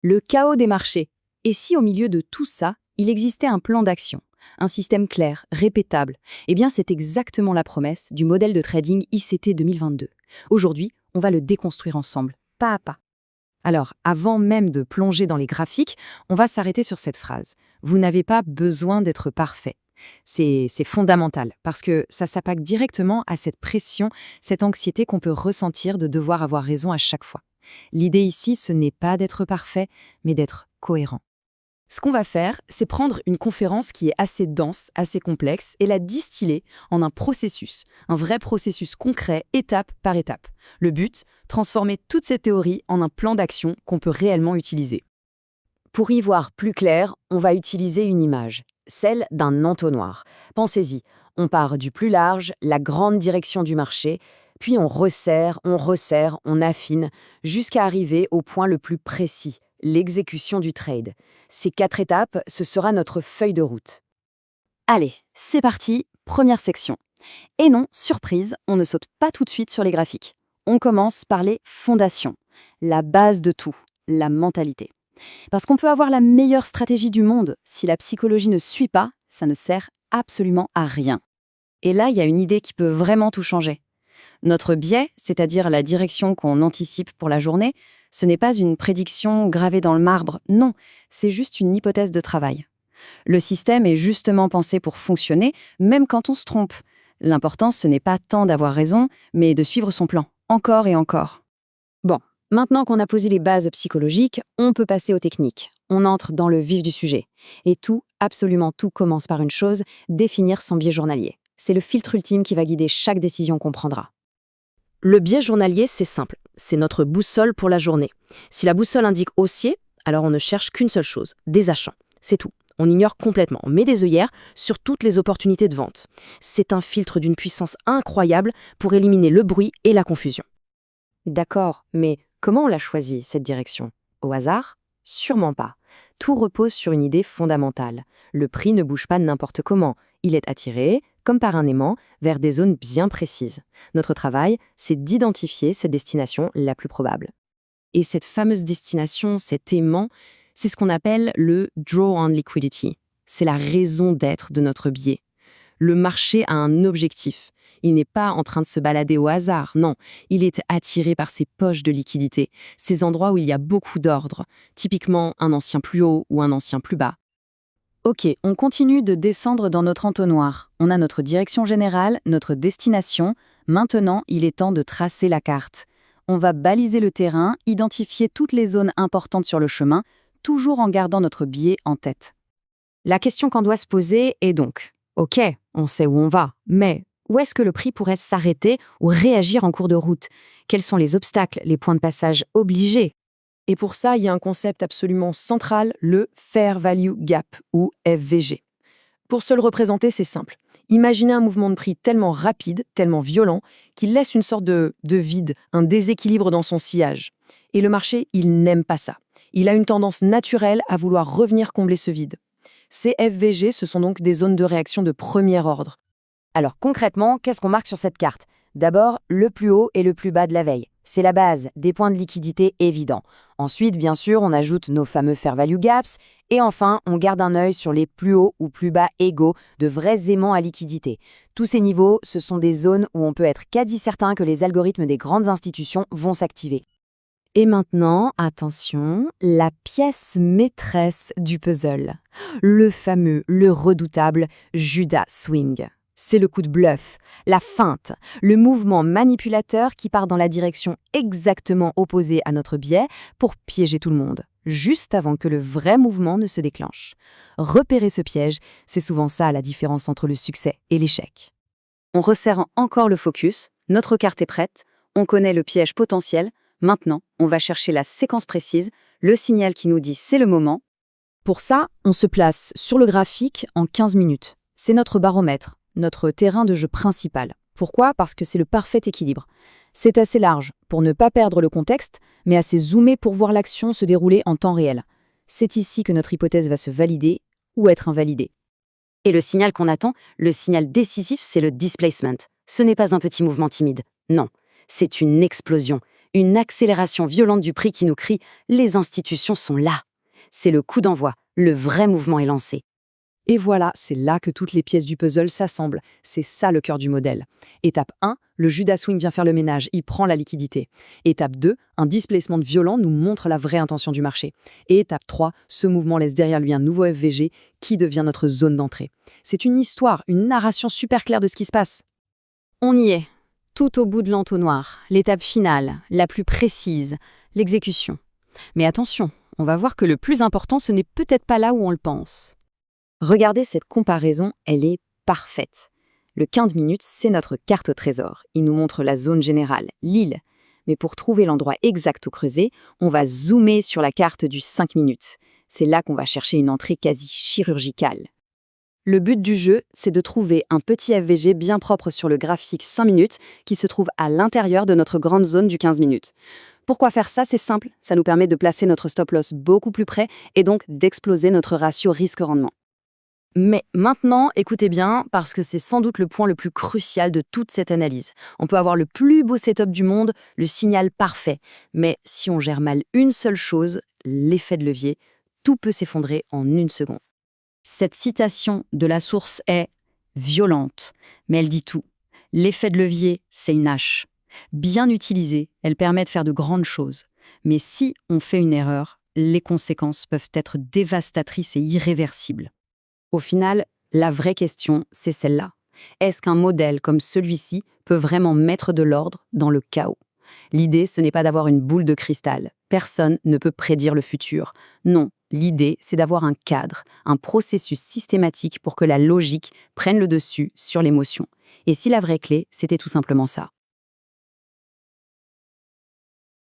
Le chaos des marchés. Et si au milieu de tout ça, il existait un plan d'action, un système clair, répétable? Eh bien, c'est exactement la promesse du modèle de trading ICT 2022. Aujourd'hui, on va le déconstruire ensemble, pas à pas. Alors, avant même de plonger dans les graphiques, on va s'arrêter sur cette phrase. Vous n'avez pas besoin d'être parfait. C'est fondamental, parce que ça s'attaque directement à cette pression, cette anxiété qu'on peut ressentir de devoir avoir raison à chaque fois. L'idée ici, ce n'est pas d'être parfait, mais d'être cohérent. Ce qu'on va faire, c'est prendre une conférence qui est assez dense, assez complexe, et la distiller en un processus, un vrai processus concret, étape par étape. Le but, transformer toute cette théorie en un plan d'action qu'on peut réellement utiliser. Pour y voir plus clair, on va utiliser une image, celle d'un entonnoir. Pensez-y, on part du plus large, la grande direction du marché, puis on resserre, on affine, jusqu'à arriver au point le plus précis, l'exécution du trade. Ces 4 étapes, ce sera notre feuille de route. Allez, c'est parti, première section. Et non, surprise, on ne saute pas tout de suite sur les graphiques. On commence par les fondations, la base de tout, la mentalité. Parce qu'on peut avoir la meilleure stratégie du monde, si la psychologie ne suit pas, ça ne sert absolument à rien. Et là, il y a une idée qui peut vraiment tout changer. Notre biais, c'est-à-dire la direction qu'on anticipe pour la journée, ce n'est pas une prédiction gravée dans le marbre, non, c'est juste une hypothèse de travail. Le système est justement pensé pour fonctionner, même quand on se trompe. L'important, ce n'est pas tant d'avoir raison, mais de suivre son plan, encore et encore. Bon, maintenant qu'on a posé les bases psychologiques, on peut passer aux techniques. On entre dans le vif du sujet. Et tout, absolument tout commence par une chose, définir son biais journalier. C'est le filtre ultime qui va guider chaque décision qu'on prendra. Le biais journalier, c'est simple. C'est notre boussole pour la journée. Si la boussole indique haussier, alors on ne cherche qu'une seule chose, des achats. C'est tout. On ignore complètement. On met des œillères sur toutes les opportunités de vente. C'est un filtre d'une puissance incroyable pour éliminer le bruit et la confusion. D'accord, mais comment on l'a choisi, cette direction? Au hasard? Sûrement pas. Tout repose sur une idée fondamentale. Le prix ne bouge pas n'importe comment. Il est attiré, comme par un aimant, vers des zones bien précises. Notre travail, c'est d'identifier cette destination la plus probable. Et cette fameuse destination, cet aimant, c'est ce qu'on appelle le draw on liquidity. C'est la raison d'être de notre biais. Le marché a un objectif. Il n'est pas en train de se balader au hasard, non. Il est attiré par ces poches de liquidité, ces endroits où il y a beaucoup d'ordre, typiquement un ancien plus haut ou un ancien plus bas. Ok, on continue de descendre dans notre entonnoir. On a notre direction générale, notre destination. Maintenant, il est temps de tracer la carte. On va baliser le terrain, identifier toutes les zones importantes sur le chemin, toujours en gardant notre biais en tête. La question qu'on doit se poser est donc, ok, on sait où on va, mais où est-ce que le prix pourrait s'arrêter ou réagir en cours de route? Quels sont les obstacles, les points de passage obligés? Et pour ça, il y a un concept absolument central, le Fair Value Gap, ou FVG. Pour se le représenter, c'est simple. Imaginez un mouvement de prix tellement rapide, tellement violent, qu'il laisse une sorte de vide, un déséquilibre dans son sillage. Et le marché, il n'aime pas ça. Il a une tendance naturelle à vouloir revenir combler ce vide. Ces FVG, ce sont donc des zones de réaction de premier ordre. Alors concrètement, qu'est-ce qu'on marque sur cette carte? D'abord, le plus haut et le plus bas de la veille. C'est la base, des points de liquidité évidents. Ensuite, bien sûr, on ajoute nos fameux Fair Value Gaps. Et enfin, on garde un œil sur les plus hauts ou plus bas égaux, de vrais aimants à liquidité. Tous ces niveaux, ce sont des zones où on peut être quasi certain que les algorithmes des grandes institutions vont s'activer. Et maintenant, attention, la pièce maîtresse du puzzle. Le fameux, le redoutable Judas Swing. C'est le coup de bluff, la feinte, le mouvement manipulateur qui part dans la direction exactement opposée à notre biais pour piéger tout le monde, juste avant que le vrai mouvement ne se déclenche. Repérer ce piège, c'est souvent ça la différence entre le succès et l'échec. On resserre encore le focus, notre carte est prête, on connaît le piège potentiel, maintenant on va chercher la séquence précise, le signal qui nous dit c'est le moment. Pour ça, on se place sur le graphique en 15 minutes. C'est notre baromètre. Notre terrain de jeu principal. Pourquoi? Parce que c'est le parfait équilibre. C'est assez large pour ne pas perdre le contexte, mais assez zoomé pour voir l'action se dérouler en temps réel. C'est ici que notre hypothèse va se valider ou être invalidée. Et le signal qu'on attend, le signal décisif, c'est le displacement. Ce n'est pas un petit mouvement timide. Non, c'est une explosion. Une accélération violente du prix qui nous crie « Les institutions sont là ». C'est le coup d'envoi, le vrai mouvement est lancé. Et voilà, c'est là que toutes les pièces du puzzle s'assemblent. C'est ça le cœur du modèle. Étape 1, le Judas Swing vient faire le ménage, il prend la liquidité. Étape 2, un displacement violent nous montre la vraie intention du marché. Et étape 3, ce mouvement laisse derrière lui un nouveau FVG qui devient notre zone d'entrée. C'est une histoire, une narration super claire de ce qui se passe. On y est, tout au bout de l'entonnoir, l'étape finale, la plus précise, l'exécution. Mais attention, on va voir que le plus important, ce n'est peut-être pas là où on le pense. Regardez cette comparaison, elle est parfaite. Le 15 minutes, c'est notre carte au trésor. Il nous montre la zone générale, l'île. Mais pour trouver l'endroit exact au creuset, on va zoomer sur la carte du 5 minutes. C'est là qu'on va chercher une entrée quasi chirurgicale. Le but du jeu, c'est de trouver un petit FVG bien propre sur le graphique 5 minutes qui se trouve à l'intérieur de notre grande zone du 15 minutes. Pourquoi faire ça? C'est simple, ça nous permet de placer notre stop-loss beaucoup plus près et donc d'exploser notre ratio risque-rendement. Mais maintenant, écoutez bien, parce que c'est sans doute le point le plus crucial de toute cette analyse. On peut avoir le plus beau setup du monde, le signal parfait, mais si on gère mal une seule chose, l'effet de levier, tout peut s'effondrer en une seconde. Cette citation de la source est violente, mais elle dit tout. L'effet de levier, c'est une hache. Bien utilisée, elle permet de faire de grandes choses. Mais si on fait une erreur, les conséquences peuvent être dévastatrices et irréversibles. Au final, la vraie question, c'est celle-là. Est-ce qu'un modèle comme celui-ci peut vraiment mettre de l'ordre dans le chaos? L'idée, ce n'est pas d'avoir une boule de cristal. Personne ne peut prédire le futur. Non, l'idée, c'est d'avoir un cadre, un processus systématique pour que la logique prenne le dessus sur l'émotion. Et si la vraie clé, c'était tout simplement ça.